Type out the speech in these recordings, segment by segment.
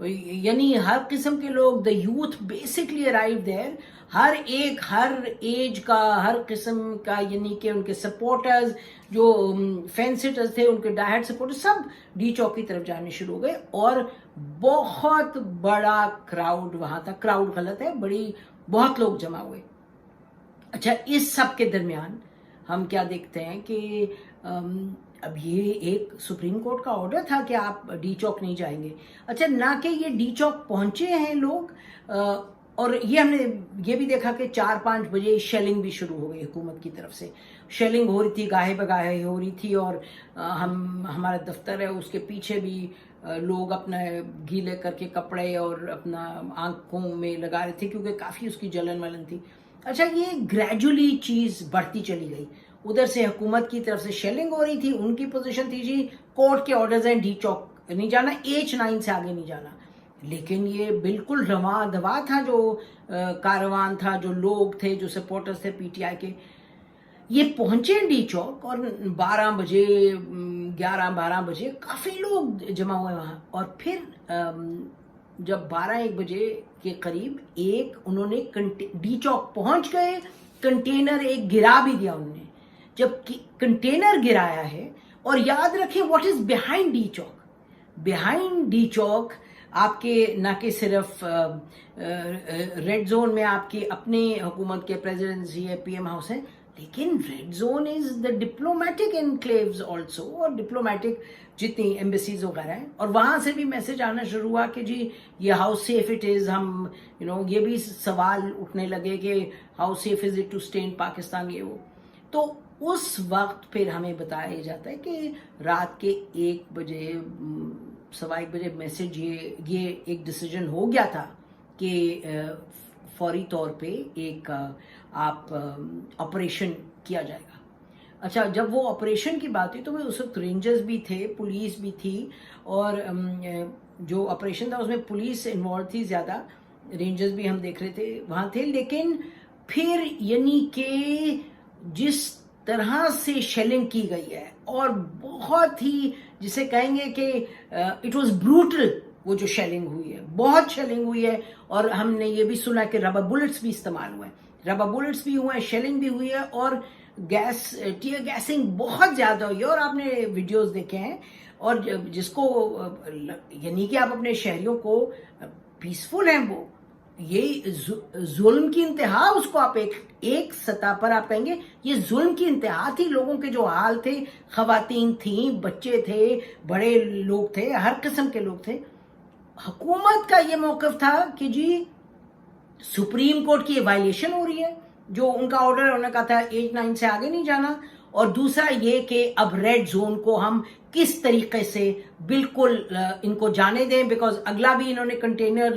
یعنی ہر قسم کے لوگ, دا یوتھ بیسکلی ارائیو دیر, ہر ایک, ہر ایج کا, ہر قسم کا, یعنی کہ ان کے سپورٹرز جو فین سٹرز تھے, ان کے ڈائہڈ سپورٹرز, سب ڈی چوک کی طرف جانے شروع ہو گئے, اور بہت بڑا کراؤڈ وہاں تھا. کراؤڈ غلط ہے, بہت لوگ جمع ہوئے. اچھا, اس سب کے درمیان ہم کیا دیکھتے ہیں کہ اب یہ ایک سپریم کورٹ کا آرڈر تھا کہ آپ ڈی چوک نہیں جائیں گے. اچھا, نہ کہ یہ ڈی چوک پہنچے ہیں لوگ, اور یہ ہم نے یہ بھی دیکھا کہ 4-5 بجے شیلنگ بھی شروع ہو گئی حکومت کی طرف سے. شیلنگ ہو رہی تھی, گاہے بگاہے ہو رہی تھی, اور ہمارا دفتر ہے اس کے پیچھے بھی لوگ اپنا گیلے کر کے کپڑے اور اپنا آنکھوں میں لگا رہے تھے, کیونکہ کافی اس کی جلن ولن تھی. اچھا, یہ گریجولی چیز بڑھتی چلی گئی. ادھر سے حکومت کی طرف سے شیلنگ ہو رہی تھی, ان کی پوزیشن تھی جی کورٹ کے آرڈرز ہیں, ڈی چوک نہیں جانا, H9 سے آگے نہیں جانا. لیکن یہ بالکل رواں دوا تھا, جو کاروان تھا, جو لوگ تھے, جو سپورٹرز تھے پی ٹی آئی کے, یہ پہنچے ڈی چوک, اور 12 بجے 11-12 بجے کافی لوگ جمع ہوئے وہاں. اور پھر جب 12-1 بجے کے قریب انہوں نے ڈی چوک پہنچ گئے, کنٹینر ایک گرا بھی دیا انہوں نے. جب کنٹینر گرایا ہے, اور یاد رکھیں what is behind D Chowk. Behind D چوک آپ کے نہ کہ صرف ریڈ زون میں آپ کے اپنے حکومت کے پریزیڈنسی ہے, پی ایم ہاؤس ہے, لیکن red zone is the diplomatic enclaves also, اور ڈپلومیٹک جتنی ایمبیسیز وغیرہ ہیں, اور وہاں سے بھی میسج آنا شروع ہوا کہ جی یہ ہاؤ سیف اٹ از. ہم یہ بھی سوال اٹھنے لگے کہ how safe is it to stay in Pakistan, یہ وہ. تو اس وقت پھر ہمیں بتایا جاتا ہے کہ رات کے 1 بجے 1:15 بجے میسج یہ ایک ڈیسیجن ہو گیا تھا کہ فوری طور پہ ایک آپ آپریشن کیا جائے گا. اچھا, جب وہ آپریشن کی بات ہوئی تو اس وقت رینجرز بھی تھے, پولیس بھی تھی, اور جو آپریشن تھا اس میں پولیس انوالو تھی زیادہ, رینجرز بھی ہم دیکھ رہے تھے وہاں تھے. لیکن پھر یعنی کہ جس طرح سے شیلنگ کی گئی ہے, اور بہت ہی جسے کہیں گے کہ اٹ واز بروٹل, وہ جو شیلنگ ہوئی ہے, بہت شیلنگ ہوئی ہے. اور ہم نے یہ بھی سنا کہ ربر بلٹس بھی استعمال ہوئے ہیں, ربر بلٹس بھی ہوئے ہیں, شیلنگ بھی ہوئی ہے, اور ٹیئر گیسنگ بہت زیادہ ہوئی ہے. اور آپ نے ویڈیوز دیکھے ہیں, اور جس کو یعنی کہ آپ اپنے شہریوں کو پیسفل ہیں, وہ یہ ظلم کی انتہا, اس کو آپ ایک سطح پر آپ کہیں گے یہ ظلم کی انتہا تھی. لوگوں کے جو حال تھے, خواتین تھیں, بچے تھے, بڑے لوگ تھے, ہر قسم کے لوگ تھے. حکومت کا یہ موقف تھا کہ جی سپریم کورٹ کی یہ وائلیشن ہو رہی ہے, جو ان کا آرڈر انہوں نے کہا تھا H9 سے آگے نہیں جانا. اور دوسرا یہ کہ اب ریڈ زون کو ہم کس طریقے سے بالکل ان کو جانے دیں, بیکاز اگلا بھی انہوں نے کنٹینر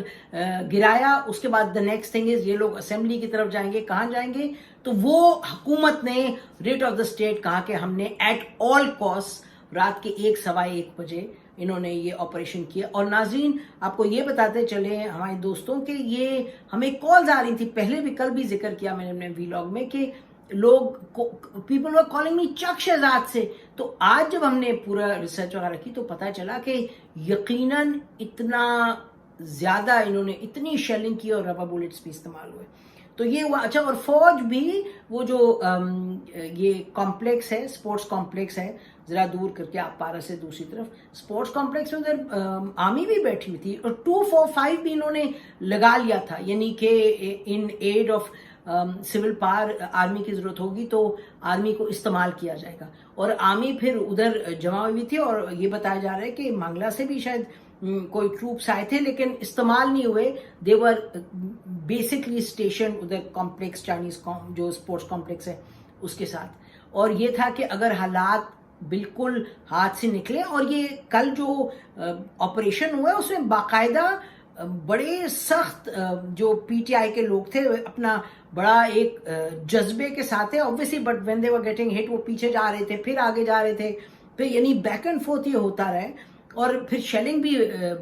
گرایا. اس کے بعد دا نیکسٹ تھنگ از یہ لوگ اسمبلی کی طرف جائیں گے, کہاں جائیں گے. تو وہ حکومت نے ریٹ آف دا اسٹیٹ کہا کہ ہم نے ایٹ آل کاسٹ رات کے 1-1:15 بجے انہوں نے یہ آپریشن کیا. اور ناظرین آپ کو یہ بتاتے چلے ہمارے دوستوں کہ یہ ہمیں کالز آ رہی تھی, پہلے بھی کل بھی ذکر کیا میں نے اپنے ویلاگ میں, کہ لوگ پیپل ور کالنگ می چک شہزاد سے. تو آج جب ہم نے پورا ریسرچ وغیرہ کی تو پتہ چلا کہ یقیناً اتنا زیادہ انہوں نے اتنی شیلنگ کی اور ربر بلٹس بھی استعمال ہوئے. تو یہ ہوا. اچھا, اور فوج بھی وہ جو یہ کمپلیکس ہے, اسپورٹس کمپلیکس ہے, ذرا دور کر کے آپ پارا سے دوسری طرف اسپورٹس کمپلیکس میں ادھر آرمی بھی بیٹھی ہوئی تھی, اور 245 بھی انہوں نے لگا لیا تھا, یعنی کہ in aid of civil power army کی ضرورت ہوگی تو آرمی کو استعمال کیا جائے گا. اور آرمی پھر ادھر جمع ہوئی تھی, اور یہ بتایا جا رہا ہے کہ منگلا سے بھی شاید کوئی ٹروپس آئے تھے, لیکن استعمال نہیں ہوئے. دے ور بیسکلی اسٹیشن ادھر کمپلیکس, چائنیز جو اسپورٹس کمپلیکس ہے اس کے ساتھ. اور یہ تھا کہ اگر حالات بالکل ہاتھ سے نکلے, اور یہ کل جو آپریشن ہوا ہے اس میں باقاعدہ بڑے سخت جو پی ٹی آئی کے لوگ تھے اپنا بڑا ایک جذبے کے ساتھ ہے obviously, but when they were getting hit وہ پیچھے جا رہے تھے, پھر آگے جا رہے تھے, پھر یعنی بیک اینڈ فورتھ یہ ہوتا رہے. اور پھر شیلنگ بھی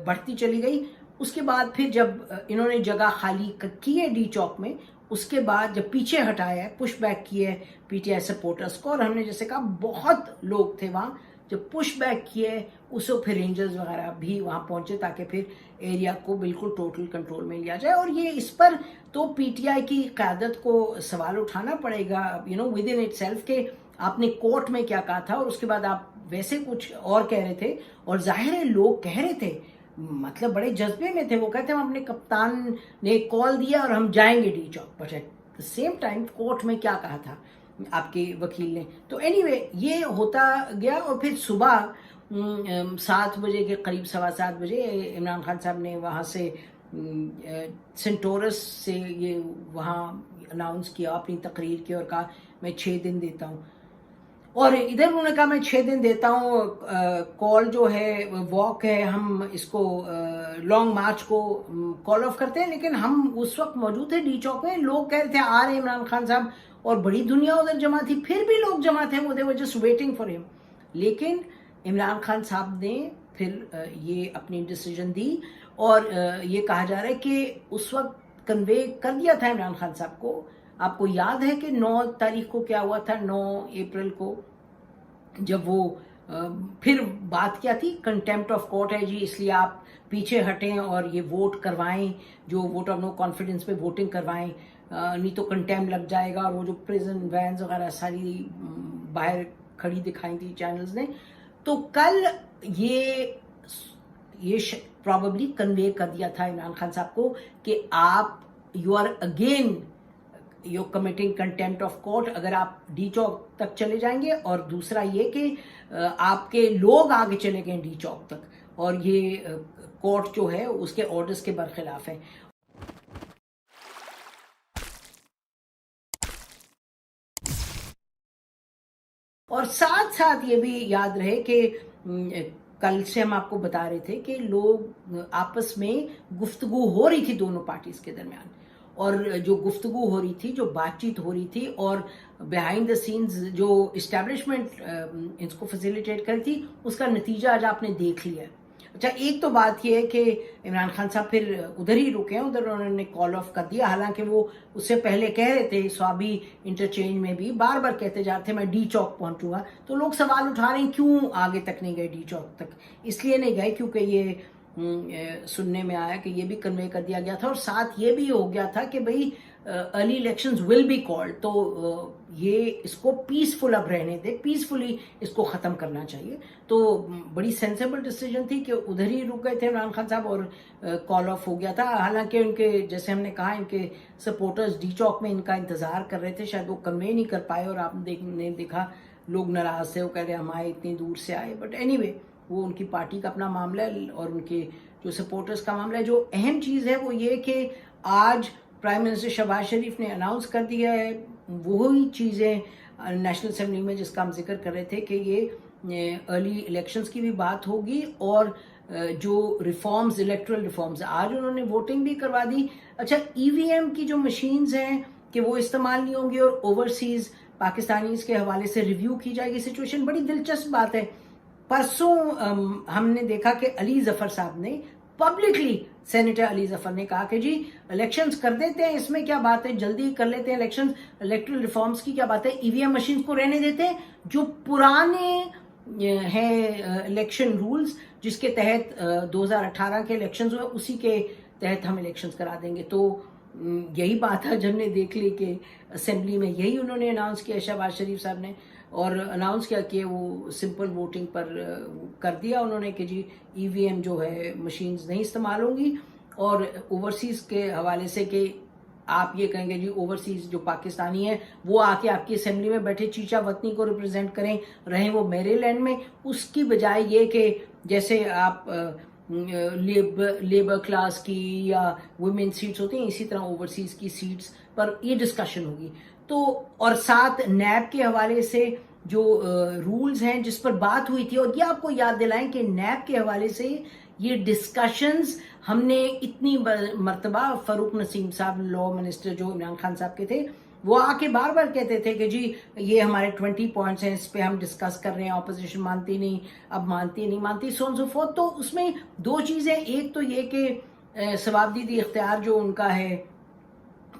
بڑھتی چلی گئی. اس کے بعد پھر جب انہوں نے جگہ خالی کی ہے ڈی چوک میں, اس کے بعد جب پیچھے ہٹایا ہے, پش بیک کیے پی ٹی آئی سپورٹرز کو, اور ہم نے جیسے کہا بہت لوگ تھے وہاں, جب پش بیک کیے اسے پھر رینجرز وغیرہ بھی وہاں پہنچے تاکہ پھر ایریا کو بالکل ٹوٹل کنٹرول میں لیا جائے. اور یہ اس پر تو پی ٹی آئی کی قیادت کو سوال اٹھانا پڑے گا ود ان اٹ سیلف کہ آپ نے کورٹ میں کیا کہا تھا اور اس کے بعد آپ ویسے کچھ اور کہہ رہے تھے. اور ظاہر ہے لوگ کہہ رہے تھے, مطلب بڑے جذبے میں تھے, وہ کہتے ہیں ہم اپنے کپتان نے کال دیا اور ہم جائیں گے D Chowk, but at the same time court میں کیا کہا تھا آپ کے وکیل نے. تو اینی وے یہ ہوتا گیا اور پھر صبح 7 بجے کے قریب 7:15 بجے عمران خان صاحب نے وہاں سے سینٹورس سے یہ وہاں اناؤنس کیا اپنی تقریر کی اور کہا میں 6 دن دیتا ہوں. اور ادھر انہوں نے کہا میں 6 دن دیتا ہوں, کال جو ہے واک ہے ہم اس کو لانگ مارچ کو کال آف کرتے ہیں. لیکن ہم اس وقت موجود تھے ڈی چوک میں, لوگ کہہ رہے تھے آ رہے ہیں عمران خان صاحب, اور بڑی دنیا ادھر جمع تھی, پھر بھی لوگ جمع تھے, وہ دے ور جسٹ ویٹنگ فار ہم. لیکن عمران خان صاحب نے پھر یہ اپنی ڈیسیجن دی اور یہ کہا جا رہا ہے کہ اس وقت کنوے کر دیا تھا عمران خان صاحب کو. آپ کو یاد ہے کہ 9 تاریخ کو کیا ہوا تھا, 9 اپریل کو, جب وہ پھر بات کیا تھی کنٹیمپٹ آف کورٹ ہے جی اس لیے آپ پیچھے ہٹیں اور یہ ووٹ کروائیں, جو ووٹ آف نو کانفیڈنس پہ ووٹنگ کروائیں, نہیں تو کنٹیم لگ جائے گا. اور وہ جو پریزن وینز وغیرہ ساری باہر کھڑی دکھائی تھی چینلز نے. تو کل یہ پرابیبلی کنوے کر دیا تھا عمران خان صاحب کو کہ آپ you are again you committing contempt of court اگر آپ ڈی چوک تک چلے جائیں گے, اور دوسرا یہ کہ آپ کے لوگ آگے چلے گئے ڈی چوک تک, اور یہ کورٹ جو ہے اس کے آرڈرز کے برخلاف ہے. اور ساتھ ساتھ یہ بھی یاد رہے کہ کل سے ہم آپ کو بتا رہے تھے کہ لوگ آپس میں گفتگو ہو رہی تھی دونوں پارٹیز کے درمیان, اور جو گفتگو ہو رہی تھی, جو بات چیت ہو رہی تھی, اور بیہائنڈ دا سینز جو اسٹیبلشمنٹ اس کو فیسیلیٹیٹ کری تھی, اس کا نتیجہ آج آپ نے دیکھ لیا. اچھا ایک تو بات یہ ہے کہ عمران خان صاحب پھر ادھر ہی رکے ہیں, ادھر انہوں نے کال آف کر دیا, حالانکہ وہ اس سے پہلے کہہ رہے تھے سوابی انٹرچینج میں بھی بار بار کہتے جاتے تھے میں ڈی چوک پہنچوں گا. تو لوگ سوال اٹھا رہے ہیں کیوں آگے تک نہیں گئے ڈی چوک تک. اس لیے نہیں گئے کیونکہ یہ سننے میں آیا کہ یہ بھی کنوے کر دیا گیا تھا, اور ساتھ یہ بھی ہو گیا تھا کہ بھئی early elections will be called, تو یہ اس کو پیسفل اب رہنے دے, پیسفلی اس کو ختم کرنا چاہیے. تو بڑی سینسیبل ڈیسیجن تھی کہ ادھر ہی رک گئے تھے عمران خان صاحب اور کال آف ہو گیا تھا. حالانکہ ان کے جیسے ہم نے کہا ان کے سپورٹرز ڈی چوک میں ان کا انتظار کر رہے تھے, شاید وہ کنوے نہیں کر پائے, اور آپ نے دیکھا لوگ ناراض تھے, وہ کہہ رہے ہم آئے اتنی دور سے آئے. بٹ اینی وے وہ ان کی پارٹی کا اپنا معاملہ ہے اور ان کے جو سپورٹرز کا معاملہ ہے. جو اہم چیز ہے وہ یہ کہ آج پرائم منسٹر شہباز شریف نے اناؤنس کر دیا ہے وہی چیزیں نیشنل اسمبلی میں جس کا ہم ذکر کر رہے تھے کہ یہ ارلی الیکشنز کی بھی بات ہوگی, اور جو ریفارمز الیکٹرل ریفارمز آج انہوں نے ووٹنگ بھی کروا دی. اچھا ای وی ایم کی جو مشینز ہیں کہ وہ استعمال نہیں ہوں گی, اور اوورسیز پاکستانیز کے حوالے سے ریویو کی جائے گی سچویشن. بڑی دلچسپ بات ہے, پرسوں ہم نے دیکھا کہ علی ظفر صاحب نے پبلکلی, سینیٹر علی ظفر نے کہا کہ جی الیکشنز کر دیتے ہیں, اس میں کیا بات ہے, جلدی کر لیتے ہیں الیکشنز, الیکٹرل ریفارمز کی کیا بات ہے, ای وی ایم مشینز کو رہنے دیتے ہیں, جو پرانے ہیں الیکشن رولز جس کے تحت 2018 کے الیکشنز ہوئے اسی کے تحت ہم الیکشنز کرا دیں گے. تو یہی بات ہے جب نے دیکھ لی کہ اسمبلی میں یہی انہوں نے اناؤنس کیا شہباز شریف صاحب نے, اور اناؤنس کیا کہ وہ سمپل ووٹنگ پر کر دیا انہوں نے کہ جی ای وی ایم جو ہے مشینز نہیں استعمال ہوں گی. اور اوورسیز کے حوالے سے کہ آپ یہ کہیں گے جی اوورسیز جو پاکستانی ہیں وہ آ کے آپ کی اسمبلی میں بیٹھے چیچا وطنی کو ریپرزینٹ کریں, رہیں وہ میرے لینڈ میں, اس کی بجائے یہ کہ جیسے آپ لیبر کلاس کی یا ویمن سیٹس ہوتی ہیں اسی طرح اوورسیز کی سیٹس پر یہ ڈسکشن ہوگی. تو اور ساتھ نیب کے حوالے سے جو رولز ہیں جس پر بات ہوئی تھی, اور یہ آپ کو یاد دلائیں کہ نیب کے حوالے سے یہ ڈسکشنز ہم نے اتنی مرتبہ فاروق نسیم صاحب لاء منسٹر جو عمران خان صاحب کے تھے وہ آ کے بار بار کہتے تھے کہ جی یہ ہمارے 20 پوائنٹس ہیں, اس پہ ہم ڈسکس کر رہے ہیں, اپوزیشن مانتی نہیں, اب مانتی نہیں مانتی, سو سو فورتھ. تو اس میں 2 چیزیں, ایک تو یہ کہ ثوابدیدی اختیار جو ان کا ہے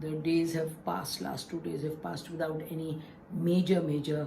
the days have passed, last 2 days have passed without any major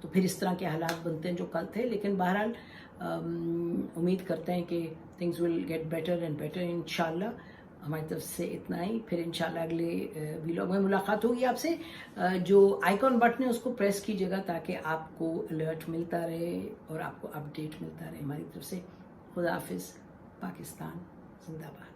تو پھر اس طرح کے حالات بنتے ہیں جو کل تھے. لیکن بہرحال امید کرتے ہیں کہ things will get better and better انشاءاللہ. ہماری طرف سے اتنا ہی. پھر انشاءاللہ اگلے ویلاگ میں ملاقات ہوگی آپ سے. جو آئیکن بٹن ہے اس کو پریس کیجیے گا تاکہ آپ کو الرٹ ملتا رہے اور آپ کو اپڈیٹ ملتا رہے ہماری طرف سے. خدا حافظ. پاکستان زندہ باد.